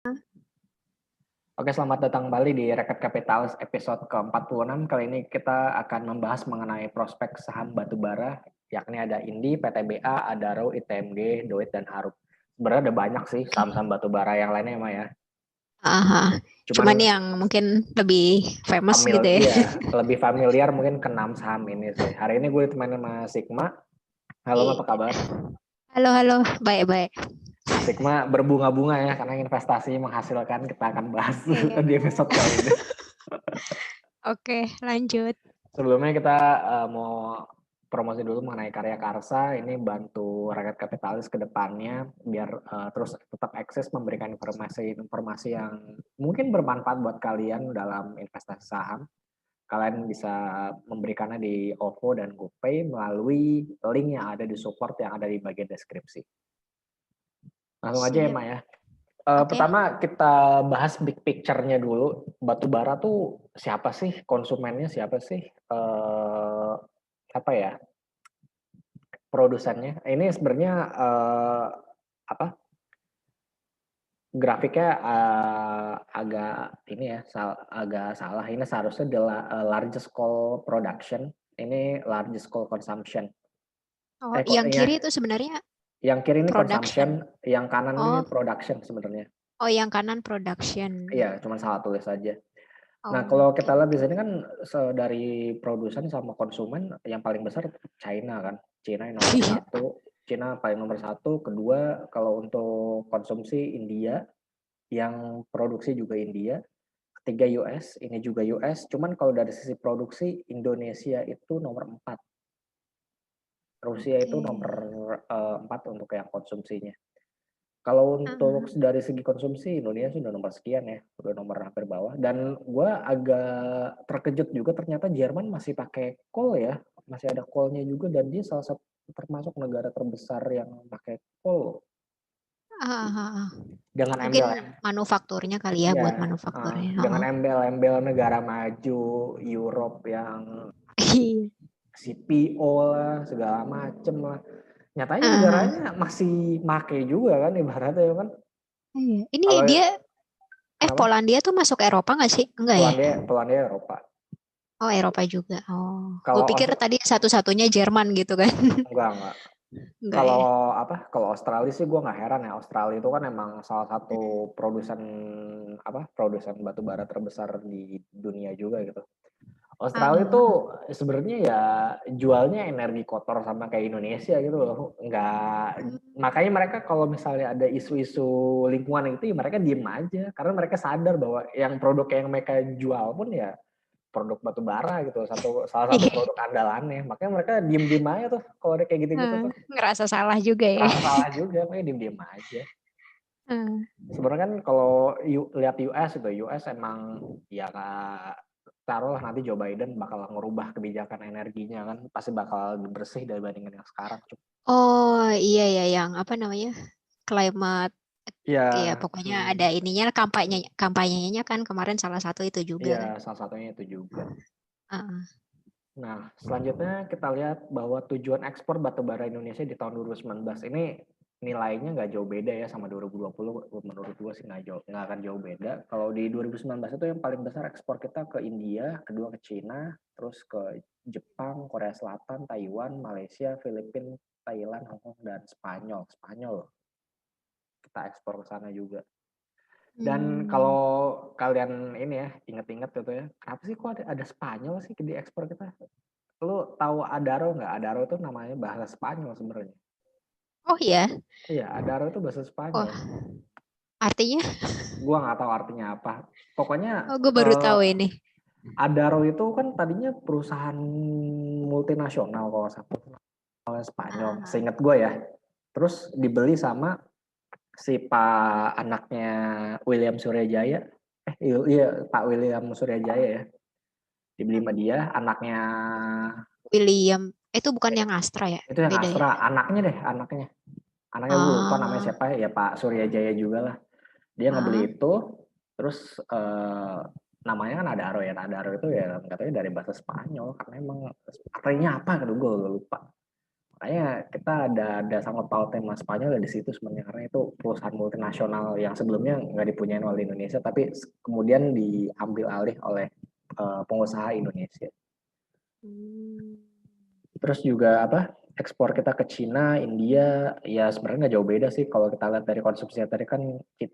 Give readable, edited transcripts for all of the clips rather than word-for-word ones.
Oke, selamat datang kembali di Rakyat Kapitalis episode ke-46. Kali ini kita akan membahas mengenai prospek saham batubara, yakni ada Indi, PTBA, Adaro, ITMG, Doit, dan Harup. Sebenarnya ada banyak sih Oke. saham-saham batubara yang lainnya, Emang ya. Aha. Cuman Cuman yang mungkin lebih famous gitu ya. iya, lebih familiar mungkin ke 6 saham ini sih. Hari ini gue ditemani sama Sigma. Halo, apa Iya. kabar? Halo, halo. Baik-baik. Sigma berbunga-bunga ya, karena investasi menghasilkan. Kita akan bahas Iya. di episode kali ini. Oke, lanjut. Sebelumnya kita mau promosi dulu mengenai Karya Karsa. Ini bantu rakyat kapitalis ke depannya biar terus tetap eksis memberikan informasi-informasi yang mungkin bermanfaat buat kalian dalam investasi saham. Kalian bisa memberikannya di OVO dan GoPay melalui link yang ada di support yang ada di bagian deskripsi. Langsung aja ya, Sip. Ma ya. Oke. Pertama kita bahas big picture-nya dulu. Batubara tuh siapa sih? Konsumennya siapa sih? Apa ya? Produsennya. Ini sebenarnya apa? Grafiknya agak ini ya, agak salah. Ini seharusnya the largest coal production. Ini largest coal consumption. Oh, Kok yang ya? kiri itu sebenarnya Yang kiri ini production. consumption, yang kanan ini Oh, production sebenarnya. oh yang kanan production. Iya, cuma salah tulis aja. Nah, Oh, kalau oke, kita lihat di oke. sini kan dari produsen sama konsumen yang paling besar China kan. China yang nomor Iya. satu, China paling nomor satu. Kedua, kalau untuk konsumsi India, yang produksi juga India. Ketiga US, ini juga US. Cuman kalau dari sisi produksi, Indonesia itu nomor 4. Rusia itu Oke. nomor 4 untuk yang konsumsinya. Kalau untuk Ah, dari segi konsumsi Indonesia sudah nomor sekian ya, udah nomor hampir bawah. Dan gue agak terkejut juga ternyata Jerman masih pakai coal ya, masih ada coalnya juga dan dia salah satu termasuk negara terbesar yang pakai coal ah, ah, ah. dengan Mungkin embel manufakturnya kali ya, buat ya, manufakturnya. dengan Oh. embel-embel negara maju Europe yang Iya. CPO lah segala macem lah. Nyatanya Ah, negaranya masih make juga kan ibaratnya kan. iya. Ini Kalau dia kenapa? Polandia tuh masuk Eropa nggak sih? Enggak ya? Polandia Eropa. Oh, Eropa juga. Oh, gue Kalau pikir tadi satu-satunya Jerman gitu kan. enggak. Enggak ya? Kalau kalau Australia sih gue nggak heran ya. Australia itu kan emang salah Hmm. satu produsen batu bara terbesar di dunia juga gitu. Ah, Australia ah, itu ah. sebenarnya ya jualnya energi kotor sama kayak Indonesia gitu loh. Nggak, Hmm. makanya mereka kalau misalnya ada isu-isu lingkungan itu ya mereka diem aja karena mereka sadar bahwa yang produk yang mereka jual pun ya produk batu bara gitu, salah satu Iya. produk andalannya. Makanya mereka diem-diem aja tuh kalau ada kayak gitu-gitu tuh. Ngerasa salah juga ya. Rasa salah juga, makanya diem-diem aja. Hmm. Sebenarnya kan kalau lihat US itu, US emang ya taruhlah nanti Joe Biden bakal ngerubah kebijakan energinya kan, pasti bakal lebih bersih dibandingkan yang sekarang. Oh iya ya, yang apa namanya, climate, Iya, ya pokoknya ada hmm, ininya, kampanyenya kan kemarin salah satu itu juga iya kan. salah satunya itu juga. Ah, Nah, selanjutnya kita lihat bahwa tujuan ekspor batubara Indonesia di tahun 2019 ini nilainya nggak jauh beda ya sama 2020. Menurut gue sih nggak akan jauh beda. Kalau di 2019 itu yang paling besar ekspor kita ke India, kedua ke Cina, terus ke Jepang, Korea Selatan, Taiwan, Malaysia, Filipina, Thailand, Hong Kong, dan Spanyol. Spanyol kita ekspor ke sana juga. Dan hmm. kalau kalian ini ya inget-inget gitu ya, kenapa sih kok ada Spanyol sih di ekspor kita? Lu tahu Adaro nggak? Adaro itu namanya bahasa Spanyol sebenarnya. Oh iya. Iya, Adaro itu bahasa Spanyol. Oh, artinya? Gua nggak tahu artinya apa. Pokoknya Oh, gue baru tahu ini. Adaro itu kan tadinya perusahaan multinasional kalau salah Spanyol. Ah, Seingat gue ya. Terus dibeli sama si Pak anaknya William Suryajaya. Iya Pak William Suryajaya ya. Dibeli sama dia, anaknya William, itu bukan yang Astra ya? itu yang Beda ya? Astra, anaknya deh, anaknya. Anaknya gue lupa namanya Ah, siapa ya Pak Suryajaya juga lah. Dia ngebeli ah. itu, terus namanya kan Adaro ya. Adaro itu ya katanya dari bahasa Spanyol karena emang artinya apa gitu gue lupa. Makanya kita ada sangkut pautnya sama Spanyol ya di situ sebenarnya, karena itu perusahaan multinasional yang sebelumnya nggak dipunyain oleh Indonesia, tapi kemudian diambil alih oleh pengusaha Indonesia. Hmm. Terus juga apa? Ekspor kita ke Cina, India, ya sebenarnya nggak jauh beda sih. Kalau kita lihat dari konsumsi tadi kan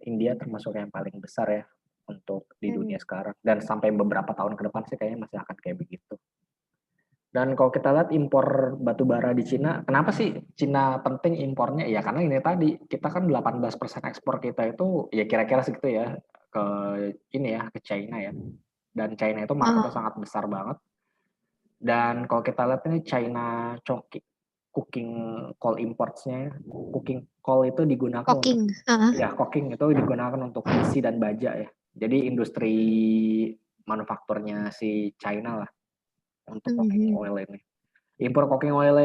India termasuk yang paling besar ya untuk di dunia sekarang. Dan sampai beberapa tahun ke depan sih kayaknya masih akan kayak begitu. Dan kalau kita lihat impor batu bara di Cina, kenapa sih Cina penting impornya? Ya karena ini tadi, kita kan 18% ekspor kita itu ya kira-kira segitu ya ke ini ya, ke China ya. Dan China itu marketnya Ah, sangat besar banget. Dan kalau kita lihat ini China cooking coal importsnya, cooking coal itu digunakan untuk cooking. Ah, ya cooking itu digunakan untuk PC dan baja ya. Jadi industri manufakturnya si China lah untuk cooking mhm. oil ini. Impor cooking oil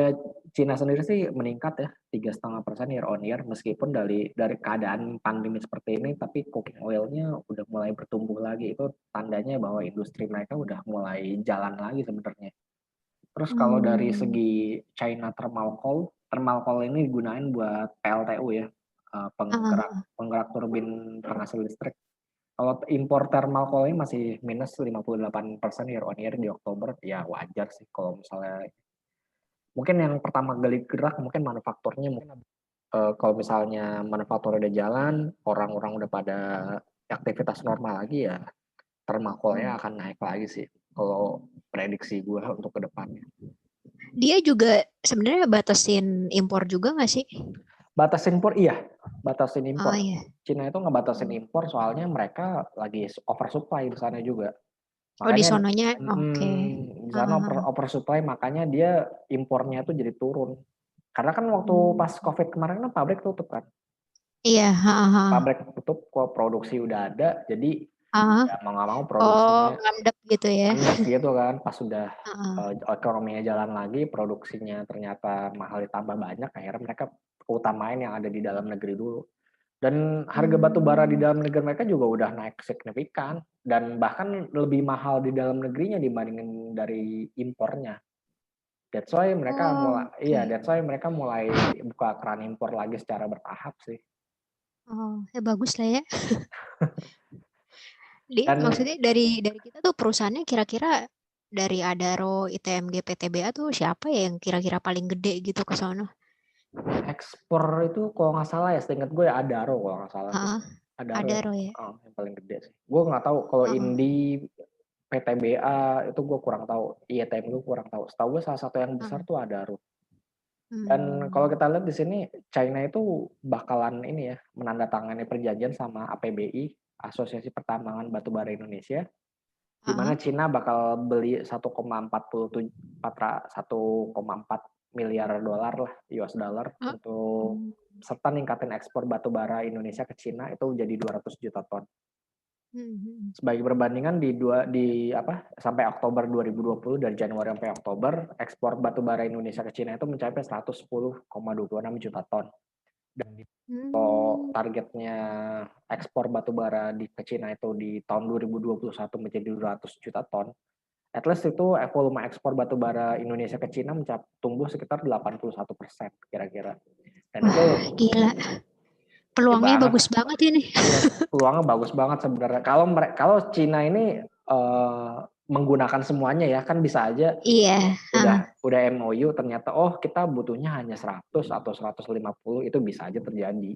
Cina sendiri sih meningkat ya 3,5% year on year, meskipun dari keadaan pandemi seperti ini, tapi cooking oilnya udah mulai bertumbuh lagi. Itu tandanya bahwa industri mereka udah mulai jalan lagi sebenarnya. Terus kalau dari Hmm. segi China thermal coal ini digunain buat PLTU ya, penggerak Ah, penggerak turbin penghasil listrik. Kalau impor thermal coal ini masih minus 58% year on year di Oktober, ya wajar sih kalau misalnya mungkin yang pertama kali gerak mungkin manufakturnya mungkin kalau misalnya manufaktur udah jalan, orang-orang udah pada aktivitas normal lagi ya thermal coal-nya akan naik lagi sih kalau prediksi gue untuk kedepannya. dia juga sebenarnya batasin impor juga nggak sih? Batasin impor iya, batasin Oh impor. iya. Cina itu ngebatasin Hmm. impor soalnya mereka lagi oversupply di sana juga. Oh di Makanya sononya, oke. di sana oversupply makanya dia impornya itu jadi turun. Karena kan waktu Hmm. pas COVID kemarin kan pabrik tutup kan. Iya. Pabrik tutup, kok produksi udah ada, jadi Ah, ya mau nggak mau oh produksinya ngendap gitu ya. endap gitu kan. Pas sudah Heeh. ekonominya jalan lagi, produksinya ternyata mahal ditambah banyak, akhirnya mereka utamain yang ada di dalam negeri dulu. Dan harga batu bara di Hmm. dalam negeri mereka juga udah naik signifikan dan bahkan lebih mahal di dalam negerinya dibandingin dari impornya. That's why mereka Oh, mulai iya, oke. that's why mereka mulai buka keran impor lagi secara bertahap sih. Oh, ya bagus lah ya. Dan Maksudnya dari kita tuh perusahaannya kira-kira dari Adaro, ITMG, PTBA tuh siapa ya yang kira-kira paling gede gitu ke sono? ekspor itu kalau nggak salah ya, seingat gue ya Adaro kalau nggak salah sih. Heeh, Adaro Adaro ya. yang paling gede sih. Gue nggak tahu kalau Heeh. Indi, PTBA itu gue kurang tahu. IETM gue kurang tahu. Setahu gue salah satu yang besar Heeh. tuh Adaro. Dan kalau Hmm. kita lihat di sini China itu bakalan ini ya menandatangani perjanjian sama APBI, Asosiasi Pertambangan Batubara Indonesia, di Heeh. mana Cina bakal beli 1,4 miliar dolar lah US dollar Heeh. untuk Hmm. serta ningkatin ekspor batu bara Indonesia ke Cina itu jadi 200 juta ton. Hmm. Sebagai perbandingan di apa sampai Oktober 2020, dari Januari sampai Oktober ekspor batu bara Indonesia ke Cina itu mencapai 110,26 juta ton. Dan Hmm. targetnya ekspor batu bara ke Cina itu di tahun 2021 menjadi 200 juta ton. At least itu volume ekspor batu bara Indonesia ke Cina tumbuh sekitar 81% kira-kira. Dan itu Wah, gila. gede Peluangnya banget. bagus banget ini. Iya, peluangnya bagus banget sebenarnya. Kalau Cina ini menggunakan semuanya ya, kan bisa aja Iya. Heeh. udah MOU ternyata kita butuhnya hanya 100 atau 150, itu bisa aja terjadi.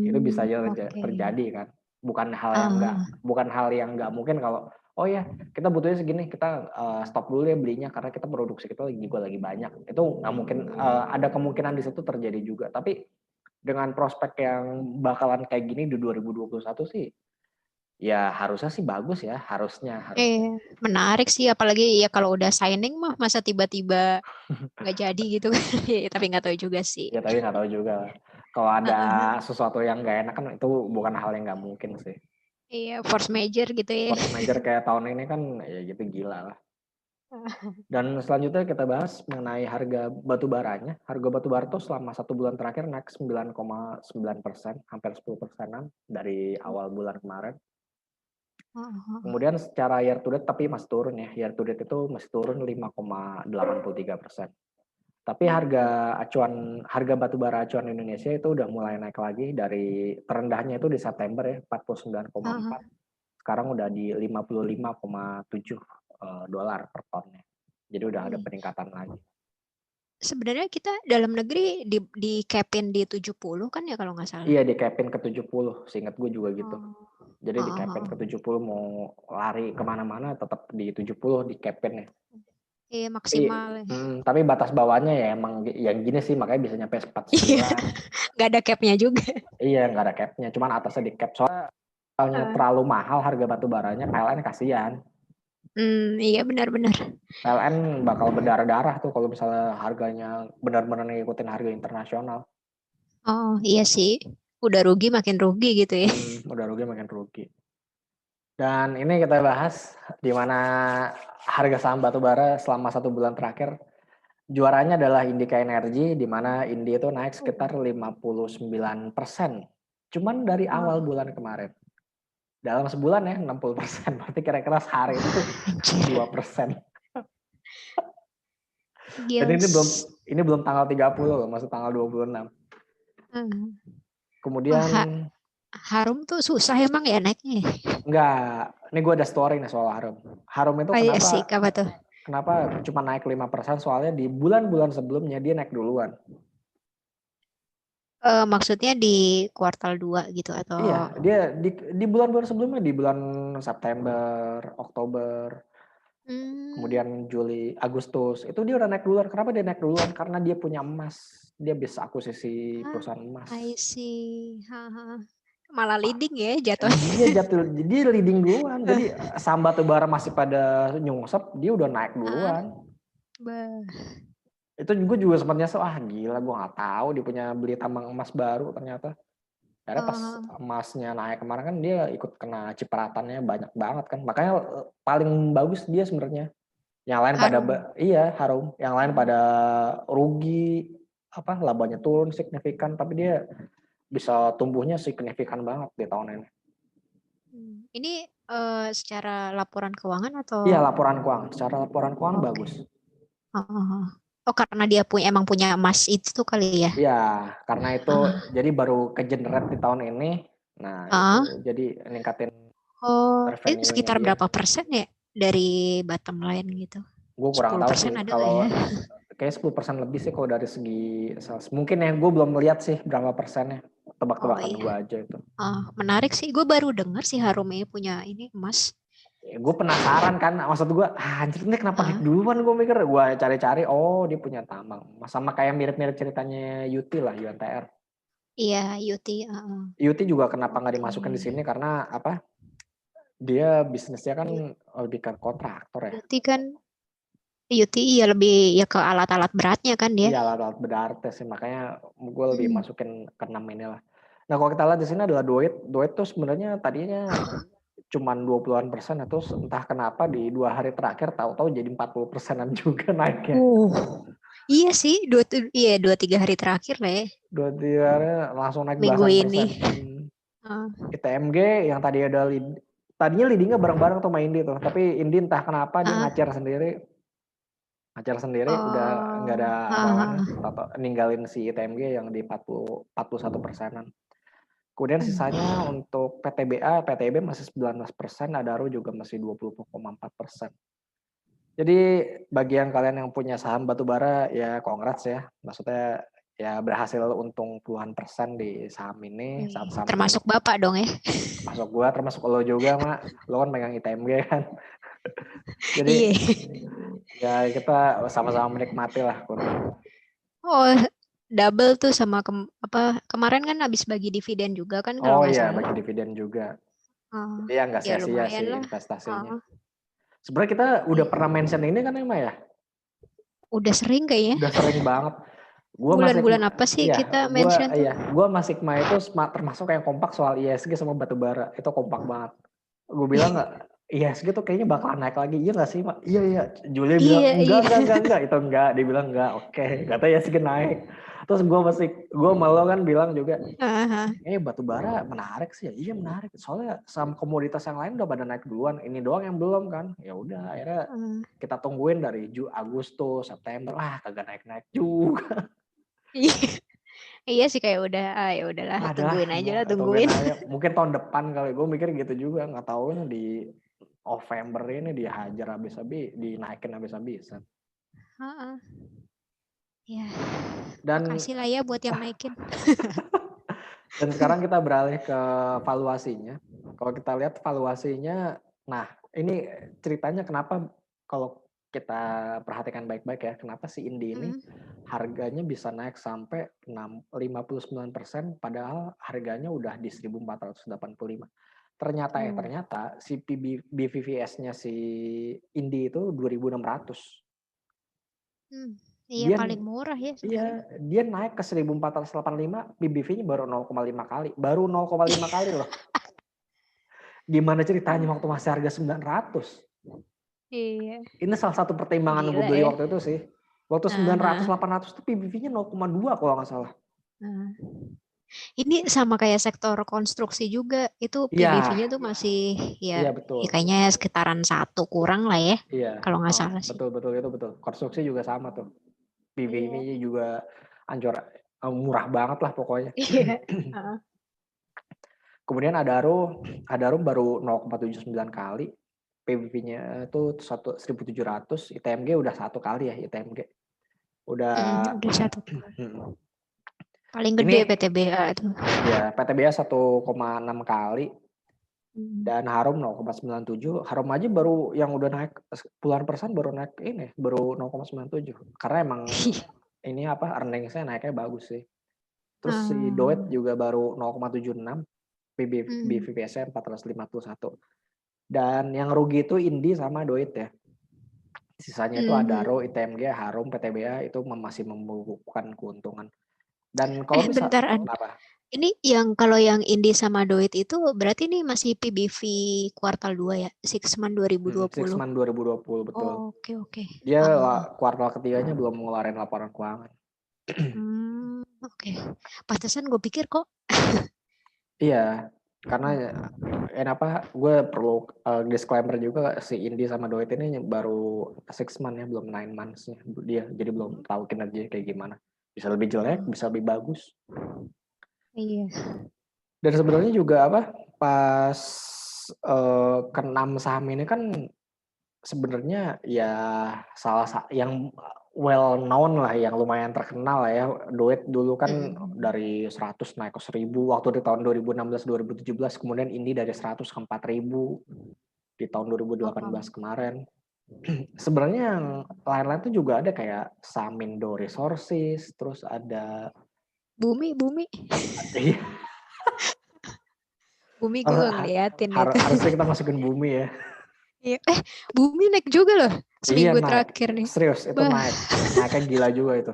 Itu bisa aja Oke. terjadi kan. Ah, Bukan hal yang nggak mungkin kalau ya kita butuhnya segini, kita stop dulu ya belinya karena kita produksi kita juga lagi banyak. Itu nggak mungkin, ada kemungkinan di situ terjadi juga. Tapi dengan prospek yang bakalan kayak gini di 2021 sih, ya harusnya sih bagus ya, harusnya. menarik sih. Apalagi ya kalau udah signing mah masa tiba-tiba nggak jadi gitu. Tapi nggak tahu juga sih. Ya tapi nggak tahu juga. Kalau ada Heeh. sesuatu yang nggak enak kan itu bukan hal yang nggak mungkin sih. Iya, force major gitu ya. Force major kayak tahun ini kan ya gitu gila lah. Dan selanjutnya kita bahas mengenai harga batu baranya. Harga batu bara tuh selama 1 bulan terakhir naik 9,9%, hampir 10%-an dari awal bulan kemarin. Kemudian secara year to date tapi masih turun ya. Year to date itu masih turun 5,83%. Tapi harga batu bara acuan Indonesia itu udah mulai naik lagi dari terendahnya itu di September ya, 49,4. Sekarang udah di 55,7 dolar per tonnya. Jadi udah ada peningkatan lagi. Sebenarnya kita dalam negeri di capin di 70 kan ya kalau nggak salah. Iya, di capin ke 70, seingat gue juga gitu. Jadi di Oh, capin ke 70 mau lari kemana-mana tetap di 70 di capin ya. iya maksimal. Tapi batas bawahnya ya emang yang gini sih, makanya bisa nyampe 49. Nggak ada capnya juga. Iya, nggak ada capnya, cuman atasnya di cap. Soalnya terlalu mahal harga batu baranya, PLN kasihan. Iya benar-benar. PLN bakal berdarah-darah tuh kalau misalnya harganya benar-benar ngikutin harga internasional. Oh iya sih, udah rugi makin rugi gitu ya. Udah rugi makin rugi. Dan ini kita bahas di mana harga saham batubara selama 1 bulan terakhir. Juaranya adalah Indika Energy, di mana Indi itu naik sekitar 59%. Cuman dari awal bulan kemarin. Dalam sebulan ya 60%. Berarti kira-kira sehari itu 2%. Dan ini belum tanggal 30 loh, masih tanggal 26. Kemudian Harum tuh susah emang ya naiknya? Enggak, ini gue ada story nih soal Harum. Harum itu kenapa cuma naik 5%, soalnya di bulan-bulan sebelumnya dia naik duluan. Maksudnya di kuartal 2 gitu atau? Iya, dia di bulan-bulan sebelumnya, di bulan September, Oktober, kemudian Juli, Agustus, itu dia udah naik duluan. Kenapa dia naik duluan? Karena dia punya emas. Dia bisa akuisisi perusahaan emas. I see. Malah leading ya jatuhnya. Dia leading duluan. Jadi saham batubara masih pada nyungsep, dia udah naik duluan. Itu juga sempat nyesel, gila gue gak tahu dia punya beli tambang emas baru ternyata. Karena pas emasnya naik kemarin kan dia ikut kena cipratannya banyak banget kan. Makanya paling bagus dia sebenarnya. Yang lain Harum. Yang lain pada rugi, labanya turun signifikan, tapi dia bisa tumbuhnya signifikan banget di tahun ini. Ini secara laporan keuangan atau? Iya, laporan keuangan. Secara laporan keuangan bagus. Oh, karena dia emang punya emas itu tuh kali ya? Iya, karena itu jadi baru ke-generate di tahun ini. Nah, itu jadi ningkatin itu sekitar berapa persen ya dari bottom line gitu? Gue kurang tahu sih. Kalau kayak 10% lebih sih kalau dari segi sales. Mungkin ya, gue belum melihat sih berapa persennya. Tebak-tebakan gue aja itu. Menarik sih, gue baru dengar sih Harum punya ini emas. Gue penasaran kan, maksud gue, anjir ini kenapa naik duluan, gue mikir. Gue cari-cari, dia punya tambang. Sama kayak mirip-mirip ceritanya Yuti lah, UNTR. Iya, Yuti. Yuti juga kenapa nggak dimasukkan di sini, karena dia bisnisnya kan lebih ke kontraktor ya. Yuti ya lebih ya ke alat-alat beratnya kan dia. Iya, alat-alat berat sih, makanya gue lebih masukin ke 6 ini lah. Nah, kalau kita lihat di sini adalah Duit tuh sebenarnya tadinya cuman 20-an% atau entah kenapa di 2 hari terakhir tahu-tahu jadi 40%-an juga naiknya. Iya sih, 2-3 hari terakhir lah ya. 2-3 hari langsung naik minggu ini. ITMG yang tadinya leadingnya bareng-bareng tuh sama Indi tuh, tapi Indi entah kenapa dia ngacer sendiri udah nggak ada lawannya, ninggalin si ITMG yang di 41%-an. Kemudian sisanya untuk PTB masih 19%, Adaro juga masih 20,4%. Jadi bagi yang kalian yang punya saham batubara ya congrats ya, maksudnya ya berhasil untung puluhan persen di saham ini. Saham termasuk ini. Bapak dong ya? Termasuk gua, termasuk lo juga Mak, lo kan megang ITMG kan. Jadi ya kita sama-sama menikmati lah. Double tuh sama kemarin kan habis bagi dividen juga kan kalau nggak salah. Bagi dividen juga. Jadi ya nggak sia-sia sih investasinya. Sebenarnya kita udah pernah mention ini kan Emma ya? Udah sering kayaknya. Udah sering banget. Bulan-bulan apa sih kita mention tuh? Gue sama Sigma itu termasuk yang kompak soal ISG sama batubara. Itu kompak banget. Gue bilang ISG tuh kayaknya bakalan naik lagi. Iya gak sih, Mak? Iya. Julia bilang enggak. Itu enggak. Dia bilang enggak. Oke. Kata ISG naik. Terus gue malah kan bilang juga, Aha. batu bara menarik sih ya. Iya menarik. Soalnya sama komoditas yang lain udah pada naik duluan. Ini doang yang belum kan. Ya udah akhirnya kita tungguin dari Agustus, September. Kagak naik-naik juga. Iya. Iya sih kayak udah, ya udahlah tungguin aja lah, Tungguin tungguin. aja. Mungkin tahun depan kali. Gue mikir gitu juga. Nggak tahu di November ini dihajar habis-habis, dinaikin habis-habisan. Heeh. Ya, Dan makasih lah ya buat yang naikin. Dan sekarang kita beralih ke valuasinya. Kalau kita lihat valuasinya, nah ini ceritanya kenapa kalau kita perhatikan baik-baik ya, kenapa si Indi ini harganya bisa naik sampai 59%, padahal harganya udah di 1485. Ternyata si BVVS-nya si Indi itu 2600. Iya paling murah ya sebenarnya. Iya, dia naik ke 1485, PBV-nya baru 0,5 kali. Baru 0,5 kali loh. Gimana ceritanya waktu masih harga 900? Iya. Ini salah satu pertimbangan gue Gila beli ya. waktu itu sih. Waktu 900, 800 itu PBV-nya 0,2 kalau nggak salah. Ini sama kayak sektor konstruksi juga, itu Iya, PBV-nya tuh masih iya ya betul. kayaknya sekitaran 1 kurang lah ya, Iya, kalau nggak salah sih. betul itu betul. Konstruksi juga sama tuh. Iya. PBV-nya juga anjor, murah banget lah pokoknya. Iya. Kemudian Adaro baru 0,79 kali. PBV-nya itu 1.700, ITMG udah 1 kali ya ITMG. Udah Udah 1 paling gede ini PTBA tuh. ya PTBA 1,6 kali dan Harum 0,97. Harum aja baru yang udah naik puluhan persen baru naik ini baru 0,97. Karena emang ini earnings-nya naiknya bagus sih. Terus si Doet juga baru 0,76, BVPS-nya 451. Dan yang rugi itu Indi sama Doit ya. Sisanya itu Adaro, ITMG, Harum, PTBA itu masih membukukan keuntungan. Dan kalau Bentar, apa? ini kalau yang Indi sama Doit itu berarti ini masih PBV kuartal 2 ya? 6 month 2020. 6 month 2020 betul. Oh, oke. Dia kuartal ketiganya belum mengeluarkan laporan keuangan. Oke. Pantesan gue pikir kok. Iya, karena gue perlu disclaimer juga si Indi sama Doit ini baru 6 month ya, belum 9 months-nya dia. Jadi belum tahu kinerjanya kayak gimana. Bisa lebih jelek, bisa lebih bagus. Iya. Dan sebenarnya juga pas ke-6 saham ini kan sebenarnya ya salah yang well known lah, yang lumayan terkenal lah ya. Doit dulu kan dari 100 naik ke 1000 waktu di tahun 2016-2017, kemudian Indi dari 100 ke 4000 di tahun 2018 kemarin. Sebenarnya yang lain-lain tuh juga ada kayak Samindo Resources, terus ada Bumi. Bumi gue gak ngeliatin itu. Harusnya kita masukin Bumi ya. Iya. Bumi naik juga loh seminggu Naik. terakhir nih. Serius, itu naiknya gila juga itu.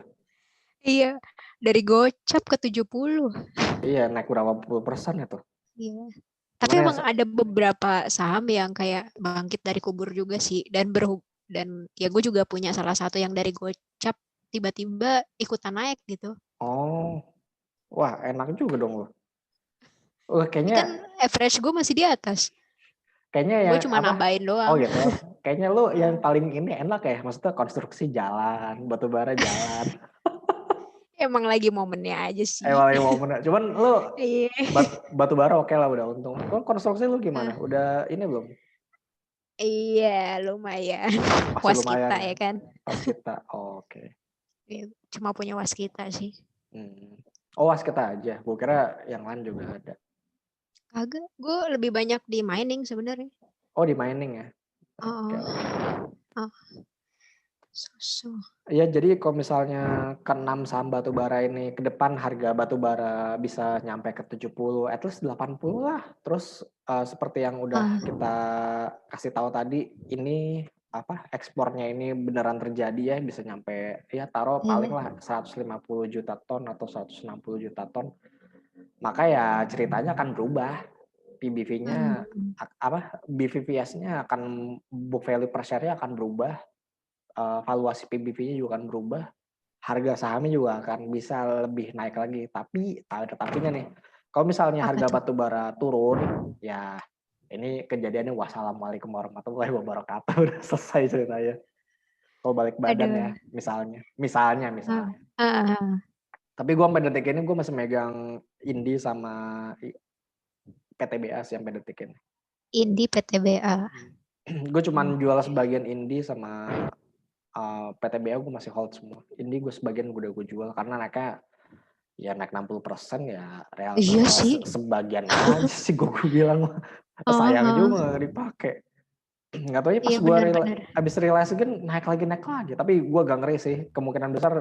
Iya, dari gocap ke 70. Iya, naik berapa puluh persen itu. Iya. Tapi emang ada beberapa saham yang kayak bangkit dari kubur juga sih, dan ya gue juga punya salah satu yang dari gocap tiba-tiba ikutan naik gitu. Oh, wah enak juga dong lo. Ini kan average gue masih di atas. Kayaknya gue cuma nambahin doang. Oh gitu. Kayaknya lu yang paling ini enak ya, maksudnya konstruksi jalan, batu bara jalan. Emang lagi momennya aja sih. Emang lagi momennya. Cuman lu batu bara oke lah udah untung. Kok konstruksi lu gimana? Udah ini belum? Iya, lumayan. Waskita ya kan? Waskita, oke. Cuma punya waskita sih. Oh waskita aja, gue kira yang lain juga ada. Kagak, gue lebih banyak di mining sebenarnya. Oh di mining ya? Oke. Ya jadi kalau misalnya ke-6 saham batubara ini ke depan harga batubara bisa nyampe ke 70, at least 80 lah. Terus seperti yang udah kita kasih tahu tadi, ini ekspornya ini beneran terjadi ya, bisa nyampe ya taruh paling lah 150 juta ton atau 160 juta ton. Maka ya ceritanya akan berubah. PBV-nya BVPS-nya akan, book value per share-nya akan berubah. Valuasi PBV-nya juga akan berubah, harga sahamnya juga akan bisa lebih naik lagi. Tapi ada tapinya nih. Kalau misalnya Apa harga tuh? batubara turun, ya ini kejadiannya wassalamualaikum warahmatullahi wabarakatuh. Udah selesai ceritanya. Kalau balik badan ya, Aduh. misalnya. Ah, ah. Tapi gue sampai detik ini gue masih megang Indi sama PTBA sih sampai detik ini. Indi PTBA. Gue cuman jual sebagian Indi sama PTBA gue masih hold semua. Indi gue sebagian udah gue jual karena naiknya ya naik 60% ya Iya real sih. sebagian aja sih gue bilang sayang juga gak dipakai. Nggak tahu ya pas Iya gue benar-benar. abis realize kan naik lagi. Tapi gue gak ngeri sih. Kemungkinan besar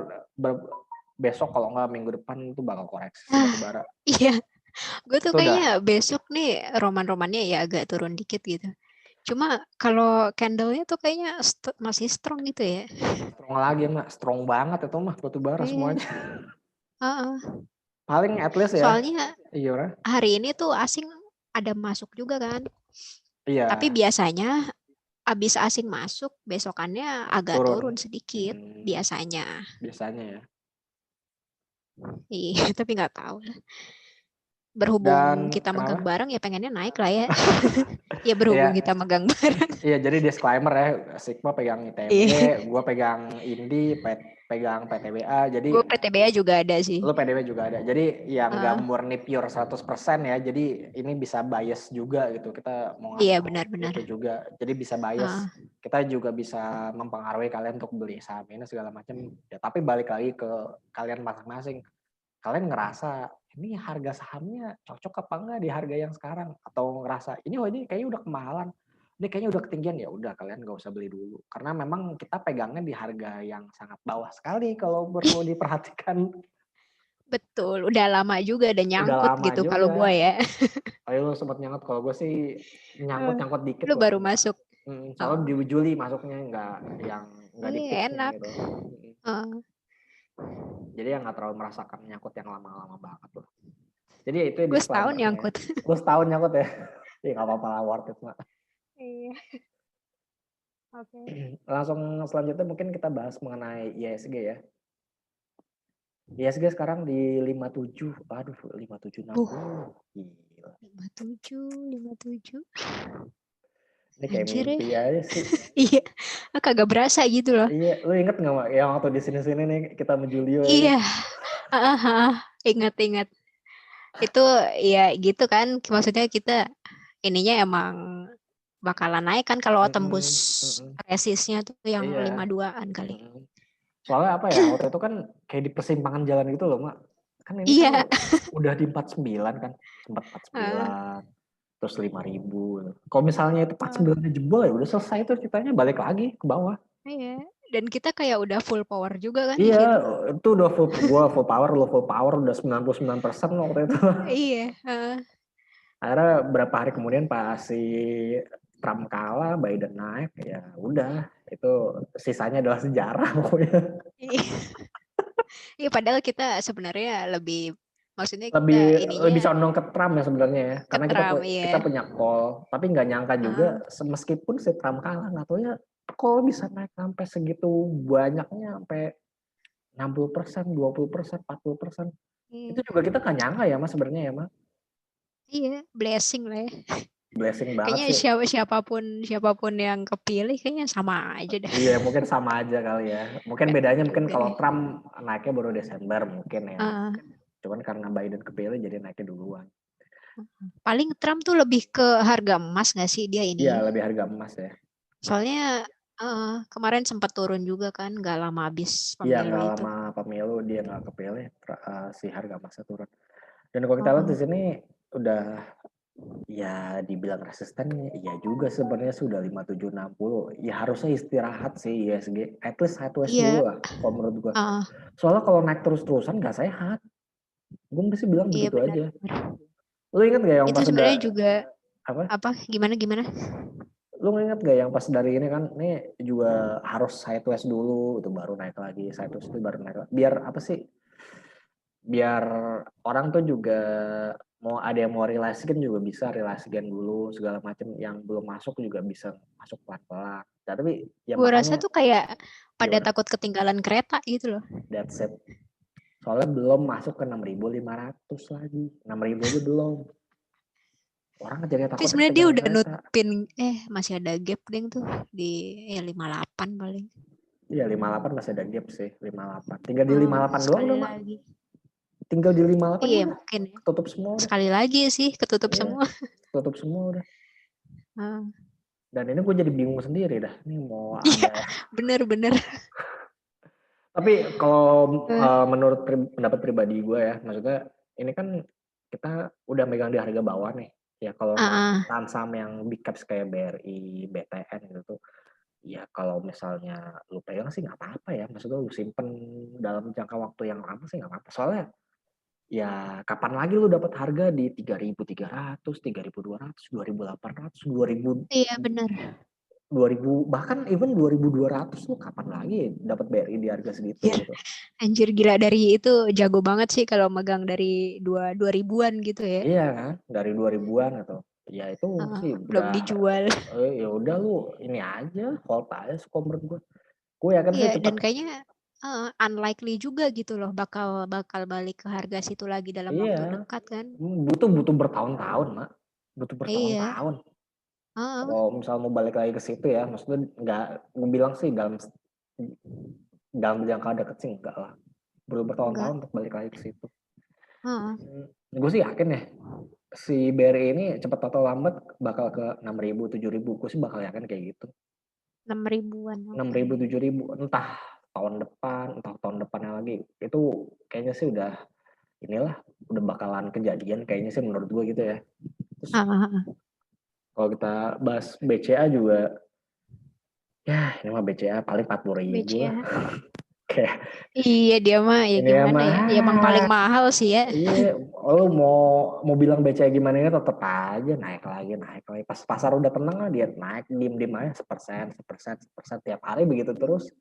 besok kalau nggak minggu depan itu bakal koreksi si batubara. Iya. Gue tuh Itu udah kayaknya besok nih roman-romannya ya agak turun dikit gitu. Cuma kalau candle-nya tuh kayaknya masih strong gitu ya. strong lagi mah, strong banget itu mah batubara Iya. semuanya. Uh-uh. Paling at least ya. Soalnya Iya. hari ini tuh asing ada masuk juga kan. Tapi Iya. biasanya abis asing masuk besokannya agak turun Turun. sedikit biasanya. Biasanya ya. Iya, tapi nggak tahu lah. Berhubung Dan kita megang kenapa? bareng ya pengennya naik lah ya. Ya berhubung Iya, kita megang bareng. iya jadi disclaimer ya, Sigma pegang ITMG, Iya. gue pegang Indi, pegang PTBA, Gue jadi PTBA juga ada sih. lu PDW juga ada. Jadi yang nggak Uh, murni pure 100% ya. Jadi ini bisa bias juga gitu. Kita mau ngasih iya tahu benar-benar. itu juga. Jadi bisa bias. Uh, Kita juga bisa mempengaruhi kalian untuk beli saham ini segala macam. Ya, tapi balik lagi ke kalian masing-masing. Kalian ngerasa ini harga sahamnya cocok apa enggak di harga yang sekarang, atau ngerasa ini kayaknya udah kemahalan, ini kayaknya udah ketinggian, ya udah kalian nggak usah beli dulu karena memang kita pegangnya di harga yang sangat bawah sekali kalau perlu diperhatikan. betul. Udah lama juga ada Udah nyangkut lama gitu kalau gue juga. ya. Ayo sempat nyangkut, kalau gue sih nyangkut dikit Lu lah. baru masuk. Soalnya Oh, di Juli masuknya nggak di iya peaknya enak. gitu. Uh, Jadi yang nggak terlalu merasakan nyangkut yang lama-lama banget loh. Jadi itu gue setahun disclaimer-nya ya. nyangkut. Lu setahun nyangkut ya? Ya nggak apa-apa lah, worth it mah. Iya. Oke. Langsung selanjutnya mungkin kita bahas mengenai ISG ya. ISG sekarang di 57. Aduh, 5760. Gila. 57. Ini kayak Anjir ya. mimpi aja sih. Iya. Kagak berasa gitu loh. Iya, lu inget nggak Mak, yang waktu di sini-sini nih kita sama Julio ya? Iya. Ingat-ingat. Itu ya gitu kan. Maksudnya kita ininya emang bakalan naik kan kalau tembus resistnya tuh yang Iya. 52-an kali. Soalnya apa ya, waktu itu kan kayak di persimpangan jalan gitu loh, Mak. Kan ini kan Iya. udah di 49 kan, sempat 49, terus 5.000. Kalau misalnya itu 49 jebol ya udah selesai tuh ceritanya, balik lagi ke bawah. Iya. Dan kita kayak udah full power juga kan di Iya, situ. itu udah gua full power, lo full power udah 99% waktu itu. Iya. Akhirnya berapa hari kemudian pas si Trump kalah, Biden naik, ya udah itu sisanya adalah sejarah pokoknya. Iya. Iya, padahal kita sebenarnya maksudnya kita lebih ininya condong ke Trump ya sebenarnya ya, ke karena Trump kita ya. punya call, tapi nggak nyangka juga meskipun si Trump kalah, nggak tahu ya call bisa naik sampai segitu banyaknya, sampai 60%, 20%, 40%. Itu juga kita nggak nyangka ya Mas sebenarnya ya Mas. Iya, blessing lah ya. Blessing banget Kayaknya sih. siapapun yang kepilih kayaknya sama aja dah. Iya mungkin sama aja kali ya. Mungkin Gak bedanya tahu mungkin juga kalau deh. Trump naiknya baru Desember mungkin ya. Uh, Cuman karena Biden kepilih jadi naiknya duluan. paling Trump tuh lebih ke harga emas nggak sih dia Iya ini? lebih harga emas ya. Soalnya kemarin sempat turun juga kan, nggak lama habis Iya pemilu nggak itu. lama pemilu dia nggak kepilih, si harga emasnya turun. Dan kalau kita lihat di sini udah ya dibilang resisten, iya juga sebenarnya sudah 5760. Ya harusnya istirahat sih ISG, at least sideways Iya. dulu lah kalau menurut gua. Uh, Soalnya kalau naik terus-terusan nggak sehat. Gue mesti bilang iya begitu benar. aja. Lu inget gak yang Itu pas sebenarnya udah juga apa? apa? Gimana gimana? Lu inget gak yang pas dari ini kan, ini juga harus sideways dulu, itu baru naik lagi, sideways itu baru naik lagi. Biar apa sih? biar orang tuh juga mau ada yang mau relasikan juga bisa relasikan dulu segala macam, yang belum masuk juga bisa masuk pelan-pelan. Nah, tapi ya Gue rasa makanya tuh kayak pada gimana? takut ketinggalan kereta gitu loh. That's it. Soalnya belum masuk ke 6.500 lagi. 6.000 aja belum. Orang jadi Tapi takutnya sebenarnya dia ketinggalan udah kereta. nutupin, masih ada gap deng tuh di 58 paling. Iya 58 masih ada gap sih 58. Tinggal di Oh, 58 doang sekali udah mak. lagi. Tinggal di 58 Iya udah. mungkin ya. Ketutup semua udah. Sekali lagi sih ketutup Iya. semua. Ketutup semua udah. Ah. Dan ini gue jadi bingung sendiri dah. Ini mau Iya, ada. bener-bener. Tapi kalau menurut pendapat pribadi gue ya, maksudnya ini kan kita udah megang di harga bawah nih. Ya kalau saham-saham yang big caps kayak BRI, BTN gitu tuh, ya kalau misalnya lu pegang sih nggak apa-apa ya. Maksudnya lu simpen dalam jangka waktu yang lama sih nggak apa-apa. Soalnya ya kapan lagi lu dapat harga di 3.300, 3.200, 2.800, 2.000, Iya benar. 2.000 bahkan even 2.200 lu kapan lagi dapat BRI di harga segitu Iya. gitu. Anjir gila, dari itu jago banget sih kalau megang dari 2 ribuan gitu ya. Iya kan, dari 2000-an atau ya itu sih Belum udah dijual. ya udah lu ini aja hold aja menurut gue. Gue yakin sih Iya, cepet. dan kayaknya unlikely juga gitu loh bakal balik ke harga situ lagi dalam waktu Iya, dekat kan. butuh bertahun-tahun mak, butuh Iya. bertahun-tahun. Kalau misal mau balik lagi ke situ ya, maksudnya nggak, gue bilang sih dalam jangka dekat sih enggak lah, perlu bertahun-tahun Enggak. untuk balik lagi ke situ. Heeh. Gue sih yakin ya si BRI ini cepat atau lambat bakal ke 6.000 7.000. Gue sih bakal yakin kayak gitu. 6 ribuan. 6.000 7.000 entah tahun depan, entah tahun depannya lagi. Itu kayaknya sih udah inilah, udah bakalan kejadian kayaknya sih menurut gue gitu ya. Terus kalau kita bahas BCA juga, ya ini mah BCA paling 40.000 lah. BCA. Kayak Iya dia mah ya ini gimana mah ya? Ya emang paling mahal sih ya. iya, lo mau bilang BCA gimana ya tetap aja naik lagi. Pas pasar udah tenang lah dia naik diem aja 1%, 1% tiap hari begitu terus.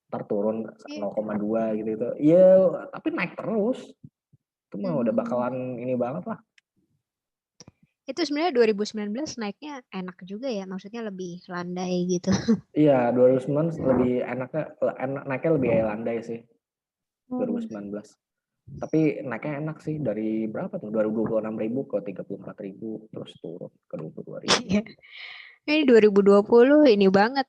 Ntar turun 0,2 gitu. Iya, tapi naik terus. Itu mah udah bakalan ini banget lah. Itu sebenarnya 2019 naiknya enak juga ya, maksudnya lebih landai gitu. Iya, 2019 lebih naiknya lebih landai sih. 2019. Tapi naiknya enak sih dari berapa tuh? 26.000 ke 34.000 terus turun ke 22.000. Iya. Ini 2020 ini banget.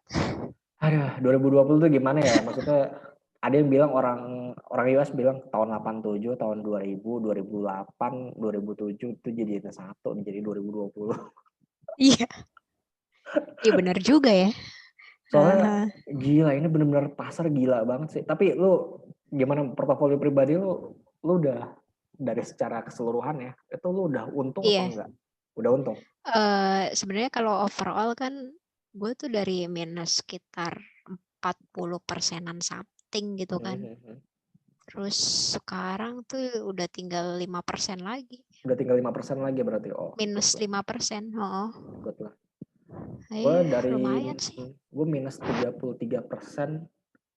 Aduh, 2020 tuh gimana ya? Maksudnya ada yang bilang orang US bilang tahun 87, tahun 2000, 2008, 2007 itu jadi satu, jadi 2020. Iya. Iya benar juga ya. Soalnya gila, ini benar-benar pasar gila banget sih. Tapi lu gimana portofolio pribadi lu udah dari secara keseluruhan ya, itu lu udah untung apa enggak? Udah untung? Sebenarnya kalau overall kan gue tuh dari minus sekitar 40%-an something gitu kan. Terus sekarang tuh udah tinggal 5% lagi. Udah tinggal 5% lagi berarti. Oh, minus 5%. Oh. Good lah. Gue dari lumayan sih. Gue minus 33%.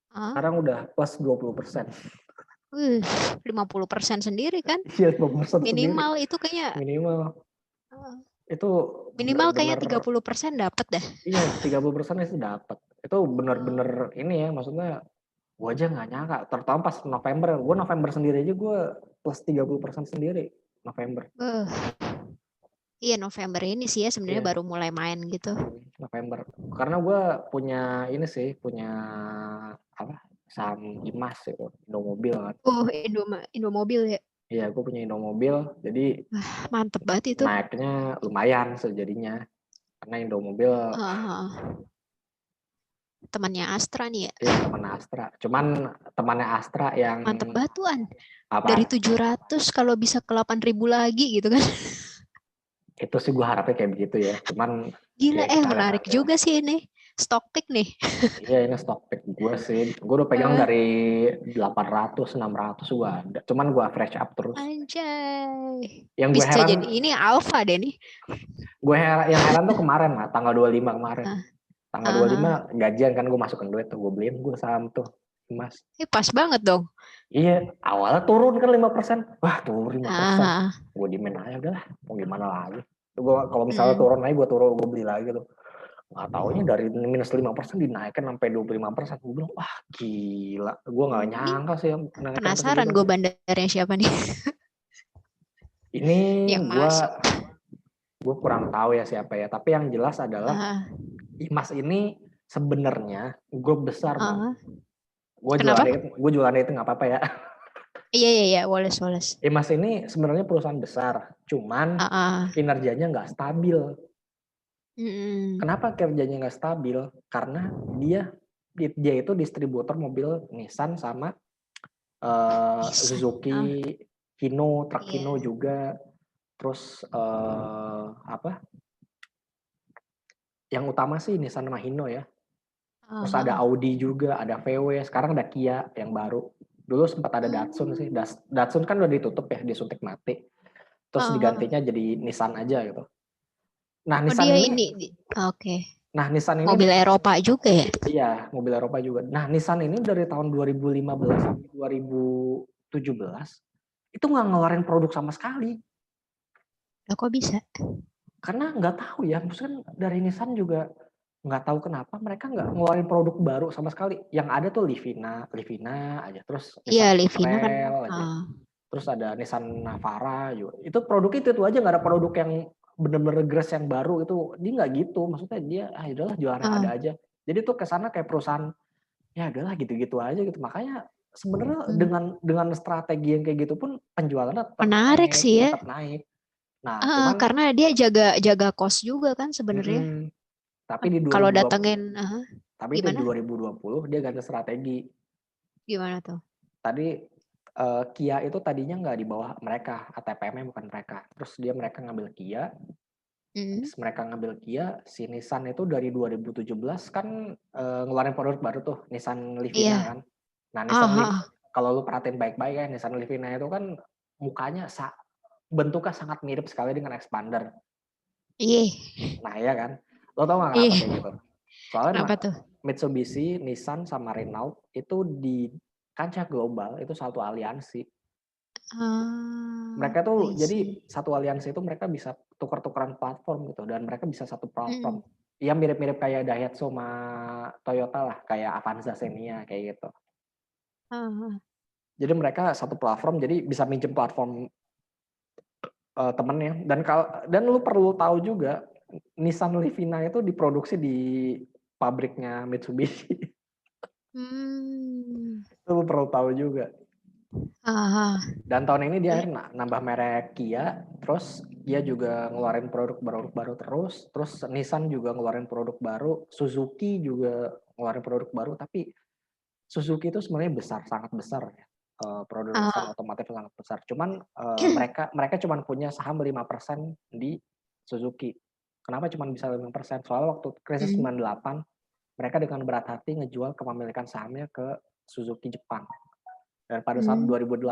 Sekarang udah plus 20%. 50% sendiri kan? Iya, 50% minimal sendiri. Itu kayaknya. Minimal. Itu minimal kayaknya 30% dapat dah. Iya, 30% itu dapat. Itu benar-benar ini ya, maksudnya gue aja nggak nyangka. Terutama pas November, gue November sendiri aja gue plus 30% sendiri November. Iya November ini sih ya sebenarnya baru mulai main gitu. November. Karena gue punya ini sih, punya apa? Saham Imas itu, Indomobil kan. Oh, Indomobil ya. Iya, gue punya Indomobil, jadi mantep banget itu. naiknya lumayan sejadinya. Karena Indomobil temannya Astra nih ya. Iya, teman Astra. Cuman temannya Astra yang mantep batuan. Apa? Dari 700 kalau bisa ke 8.000 lagi gitu kan. Itu sih gue harapnya kayak begitu ya. Cuman gila ya menarik juga sih ini. Stock pick nih. Iya, ini stock pick gue sih. Gue udah pegang dari 800, 600 gue ada. Cuman gue fresh up terus. Anjay. Yang gue bisa heran, jadi ini alpha deh nih. Yang heran tuh kemarin lah, tanggal 25 kemarin. Tanggal 25 gajian kan gue masukin duit tuh, gue beliin gue saham tuh emas. Pas banget dong. Iya, awalnya turun kan 5%. Wah, turun 5%. Ah, Gue diemin aja udahlah, mau gimana lagi. Gua kalau misalnya turun lagi gue beli lagi tuh. Nggak taunya dari minus 5% dinaikkan sampai 25%. Gue bilang, wah gila. Gue nggak nyangka sih naikkan ke penasaran segitu. gue bandarnya siapa nih? Ini yang gue masuk. kurang tahu ya siapa ya. Tapi yang jelas adalah Imas ini sebenarnya gue besar bang. Kenapa? Gue jualan itu nggak apa-apa ya. Iya, Wallace. Imas ini sebenarnya perusahaan besar, cuman kinerjanya nggak stabil. Kenapa kinerjanya nggak stabil? Karena dia itu distributor mobil Nissan sama Suzuki, Hino, truk Hino juga. Terus apa? Yang utama sih Nissan sama Hino ya. Terus ada Audi juga, ada VW, sekarang ada Kia yang baru. Dulu sempat ada Datsun sih. Datsun kan udah ditutup ya, disuntik mati. Terus digantinya jadi Nissan aja gitu. Nah, Nissan ini oke. Nah, Nissan ini mobil Eropa juga ya? Iya, mobil Eropa juga. Nah, Nissan ini dari tahun 2015 sampai 2017 itu nggak ngeluarin produk sama sekali. Lah kok bisa? Karena nggak tahu ya, maksudnya dari Nissan juga nggak tahu kenapa mereka nggak ngeluarin produk baru sama sekali. Yang ada tuh Livina aja, terus Nissan Livina kan. Trail aja. Terus ada Nissan Navara juga. Itu produk itu aja, nggak ada produk yang bener-bener grass yang baru itu. Dia nggak gitu, maksudnya dia udahlah jualan yang ada aja. Jadi tuh kesana kayak perusahaan ya udahlah gitu-gitu aja gitu. Makanya sebenarnya dengan strategi yang kayak gitu pun penjualannya tetap menarik naik, sih ya. tetap naik. Nah, cuman karena dia jaga cost juga kan sebenarnya. Tapi di 2020, kalau datengin tapi di 2020 dia ganti strategi. Gimana tuh? Tadi Kia itu tadinya nggak di bawah mereka, ATPM-nya bukan mereka. Terus mereka ngambil Kia. Mereka ngambil Kia, si Nissan itu dari 2017 kan ngeluarin produk baru tuh, Nissan Livina kan. Nah, Nissan kalau lu perhatiin baik-baik ya, Nissan Livina itu kan mukanya bentuknya sangat mirip sekali dengan Expander. Iya. Nah, ya kan. Lo tau gak kenapa kayak gitu? Soalnya tuh? Mitsubishi, Nissan, sama Renault itu di kancah global itu satu aliansi. Mereka tuh jadi satu aliansi itu mereka bisa tukar-tukaran platform gitu, dan mereka bisa satu platform. Ya mirip-mirip kayak Daihatsu sama Toyota lah, kayak Avanza, Xenia kayak gitu. Jadi mereka satu platform, jadi bisa minjem platform temennya. Dan lu perlu tahu juga Nissan Livina itu diproduksi di pabriknya Mitsubishi. Lu perlu tahu juga. Dan tahun ini dia nambah merek Kia, terus dia juga ngeluarin produk baru terus Nissan juga ngeluarin produk baru, Suzuki juga ngeluarin produk baru, tapi Suzuki itu sebenarnya sangat besar ya. Produsen otomotif sangat besar. Cuman mereka cuma punya saham 5% di Suzuki. Kenapa cuma bisa 5%? Soalnya waktu krisis 98 mereka dengan berat hati ngejual kepemilikan sahamnya ke Suzuki Jepang. Dan pada saat 2008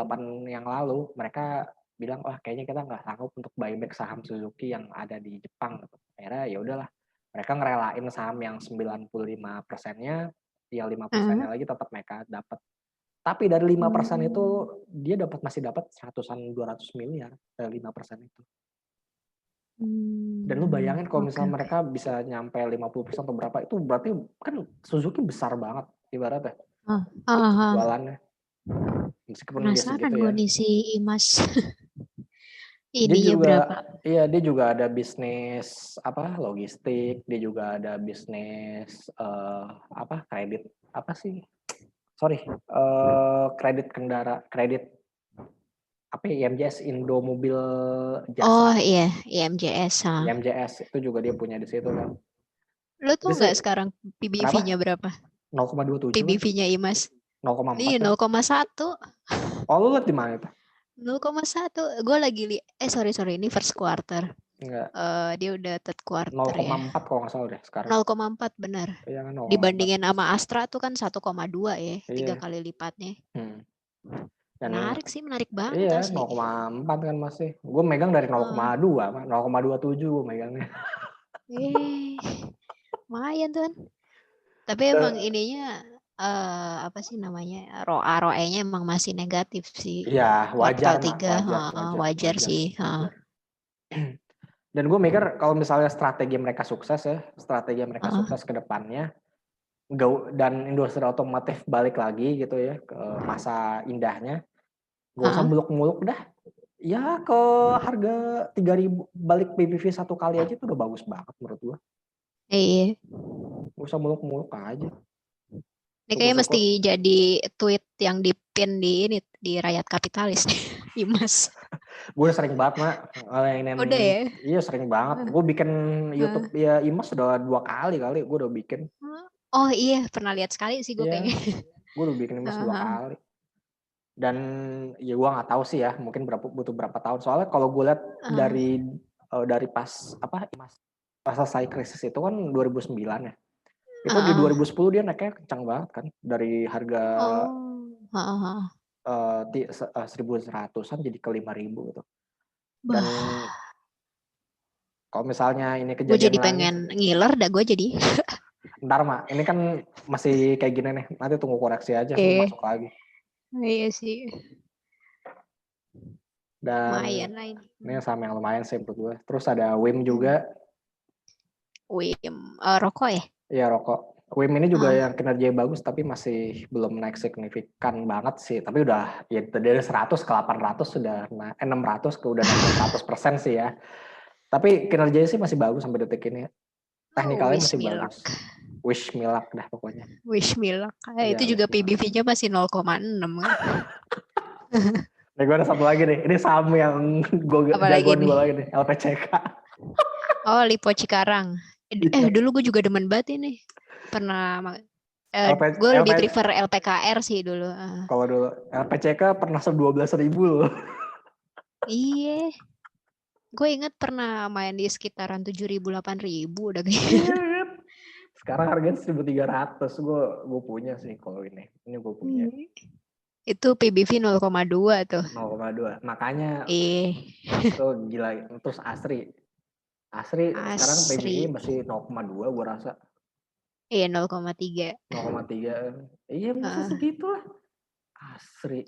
yang lalu, mereka bilang, wah kayaknya kita nggak sanggup untuk buyback saham Suzuki yang ada di Jepang. Akhirnya ya udahlah, mereka ngerelain saham yang 95%-nya, yang 5%-nya lagi tetap mereka dapat. Tapi dari 5% itu, dia masih dapat 200 miliar dari 5% itu. Dan lu bayangin kalau misalnya mereka bisa nyampe 50% atau berapa, itu berarti kan Suzuki besar banget ibaratnya. Jualannya. Meskipun dia segitu ya. Penasaran gue nih si Imas. Dia juga, iya dia juga ada bisnis logistik, dia juga ada bisnis kredit kredit kredit IMJS, Indo Mobil Jasa. Oh iya, IMJS. IMJS itu juga dia punya di situ kan. Lo tau nggak sekarang PBV-nya berapa? 0,27. PBV-nya Imas. 0,4. Iya, 0,1. Oh, lu lihat di mana itu? 0,1. Gue lagi sorry, ini first quarter. Enggak. Dia udah third quarter 0,4 kalau nggak salah deh sekarang. 0,4 benar. Iya kan 0,4. Dibandingin sama Astra tuh kan 1,2 ya, 3 kali lipatnya. Menarik banget. Iya, 0,4 kan masih. Gue megang dari 0,2, 0,27 gue megangnya. Lumayan tuh kan. Tapi emang ininya apa sih namanya, ROA-nya emang masih negatif sih. Iya, wajar Kuartal mah, 3, wajar wajar, sih. wajar. Dan gue mikir kalau misalnya strategi mereka sukses ke depannya, dan industri otomotif balik lagi gitu ya ke masa indahnya, gak usah muluk-muluk dah. Ya ke harga 3.000 balik PBV 1 kali aja itu udah bagus banget menurut gue. Iya. Gak usah muluk-muluk aja. Ini kayaknya mesti jadi tweet yang di-pin di Rakyat Kapitalis. Imas. Gue udah sering banget Mak. Udah ya? Iya sering banget. Gue bikin YouTube ya Imas udah 2 kali gue udah bikin. Oh iya, pernah lihat sekali sih gue kayaknya. Gue udah bikin Imas 2 kali. Dan ya gue nggak tahu sih ya, mungkin butuh berapa tahun. Soalnya kalau gue lihat dari pas Imas pas selesai krisis itu kan 2009 ya. Itu di 2010 dia naiknya kencang banget kan, dari harga 1.100-an jadi ke 5.000 gitu. Dan kalau misalnya ini kejadian gue jadi pengen ngiler dah gue jadi. Ntar Mak, ini kan masih kayak gini nih, nanti tunggu koreksi aja, masuk lagi. Iya sih. Dan lumayan lah ini sama yang lumayan sih menurut gue. Terus ada WIM juga. WIM, rokok ya? Iya rokok. WIM ini juga yang kinerjanya bagus tapi masih belum naik signifikan banget sih. Tapi udah ya dari 100 ke 800 sudah 600 ke udah naik 100% sih ya. Tapi kinerjanya sih masih bagus sampai detik ini. Teknikalnya masih bagus. Wish milak dah pokoknya. Wish milak. Itu juga PBV-nya masih 0,6 kan. Nih gue ada satu lagi nih. Ini saham yang gue jagoan gue lagi nih. LPCK. Oh, Lipo Cikarang. Dulu gue juga demen banget ini. Pernah gue lebih prefer LPKR sih dulu. Kalau dulu LPCK pernah 12.000 loh. Iya. Gue inget pernah main di sekitaran 7.000 8.000 udah kayak. Sekarang harganya 1.300. Gue punya sih kalau ini. Ini gue punya. Itu PBV 0,2 tuh. 0,2. Makanya itu gila. Terus Asri sekarang PBV masih 0,2 gue rasa. Iya 0,3. 0,3. Iya masa segitu lah. Asri.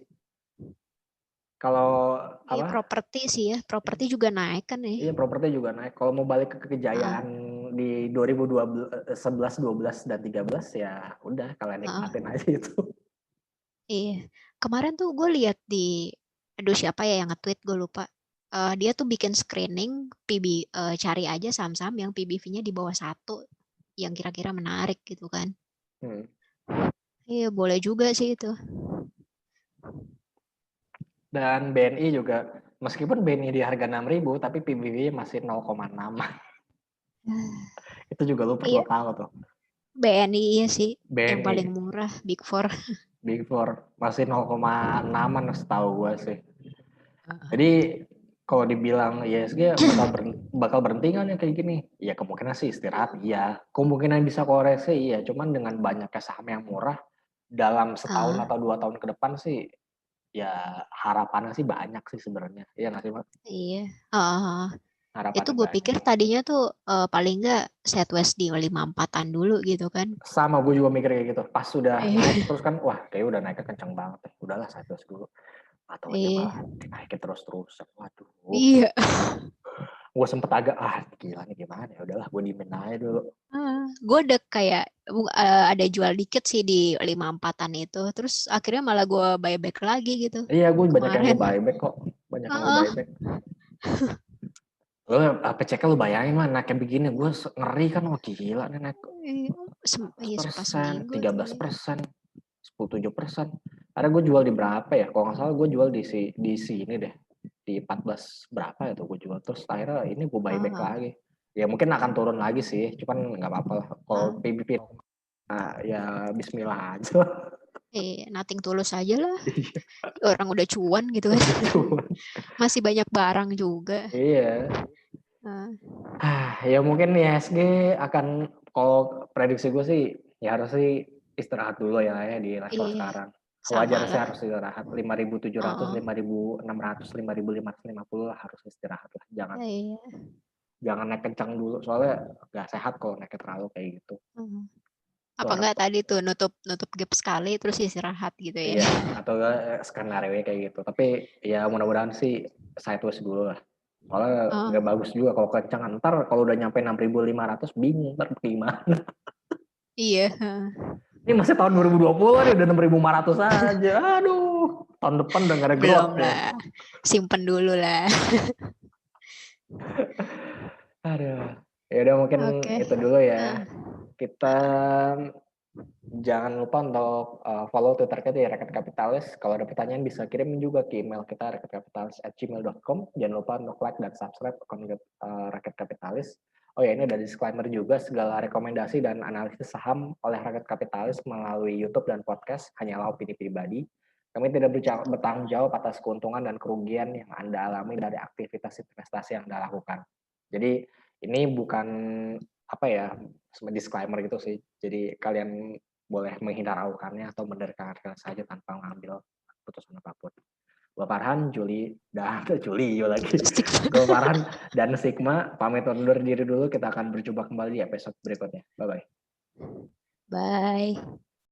Kalau iya, properti sih ya, properti juga naik kan ya. Iya properti juga naik. Kalau mau balik ke kejayaan di 2011, 12 dan 13 ya udah kalian nikmatin aja itu. Iya. Kemarin tuh gue lihat siapa ya yang nge-tweet gue lupa. Dia tuh bikin screening cari aja saham-saham yang PBV-nya di bawah 1 yang kira-kira menarik gitu kan. Iya boleh juga sih itu. Dan BNI juga, meskipun BNI di harga 6.000 tapi PBV masih 0,6. Itu juga lu perlu tahu tuh. BNI iya sih, yang paling murah, Big Four. Big Four masih 0,6an setahu gue sih. Jadi kalau dibilang ISG bakal berhenti kan ya kayak gini? Ya kemungkinan sih istirahat, iya. Kemungkinan bisa koreksi, iya. Cuman dengan banyaknya saham yang murah dalam setahun atau 2 tahun ke depan sih, ya harapannya sih banyak sih sebenarnya. Iya nggak sih Mbak? Iya. Itu gue pikir tadinya tuh paling nggak sideways di 54-an dulu gitu kan. Sama gue juga mikir kayak gitu. Pas sudah naik terus kan, wah kayak udah naiknya kenceng banget. Udahlah sideways dulu. Atau aja malah naikin terus-terus. Waduh. Iya. Gue sempet agak gila nih gimana ya, udahlah gue diemin aja dulu. Gue udah kayak ada jual dikit sih di 54-an itu, terus akhirnya malah gue buyback lagi gitu. Iya gue banyak yang gue buyback kok, banyak yang gue buyback. Lo PCK lu bayangin mah naiknya begini, gue ngeri kan, wah gila nih naik 13%, 10-7%. Ada gue jual di berapa ya, kalau nggak salah gue jual di sini deh, di 14 berapa ya tuh gue jual, terus akhirnya ini gue buyback lagi. Ya mungkin akan turun lagi sih, cuman nggak apa-apa lah. Kalau PBP ya bismillah aja. Nothing tulus aja lah. Orang udah cuan gitu kan. Masih banyak barang juga. Iya. Ya mungkin IHSG akan, kalau prediksi gue sih ya harus sih istirahat dulu ya di level sekarang. Wajar sih harus istirahat. 5.700, 5.600, 5.550 lah harus istirahat lah. Jangan naik kencang dulu, soalnya nggak sehat kalau naiknya terlalu kayak gitu. Apa enggak tadi tuh nutup gap sekali terus istirahat gitu ya. Iya, atau skenario kayak gitu. Tapi ya mudah-mudahan sih sideways dulu lah. Soalnya nggak bagus juga kalau kencang. Ntar kalau udah nyampe 6.500 bingung ntar gimana. Iya. Ini masih tahun 2020 nih udah 6.500 aja. Aduh, tahun depan udah nggak ada Belum growth lah. Simpen dulu lah. Aduh. Ya udah mungkin itu dulu ya. Kita jangan lupa untuk follow Twitter kita di Rakyat Kapitalis. Kalau ada pertanyaan bisa kirim juga ke email kita rakyatkapitalis@gmail.com. Jangan lupa untuk like dan subscribe akun Rakyat Kapitalis. Oh ya, ini ada disclaimer juga, segala rekomendasi dan analisis saham oleh Rakyat Kapitalis melalui YouTube dan podcast hanyalah opini pribadi. Kami tidak bertanggung jawab atas keuntungan dan kerugian yang Anda alami dari aktivitas investasi yang Anda lakukan. Jadi ini bukan apa ya, disclaimer gitu sih. Jadi kalian boleh menghiraukannya atau mendengarkan saja tanpa mengambil putusan apapun. Gue Farhan, Juli, dan Juli lagi. Gue Farhan dan Sigma pamit undur diri dulu. Kita akan berjumpa kembali di episode berikutnya. Bye-bye. Bye.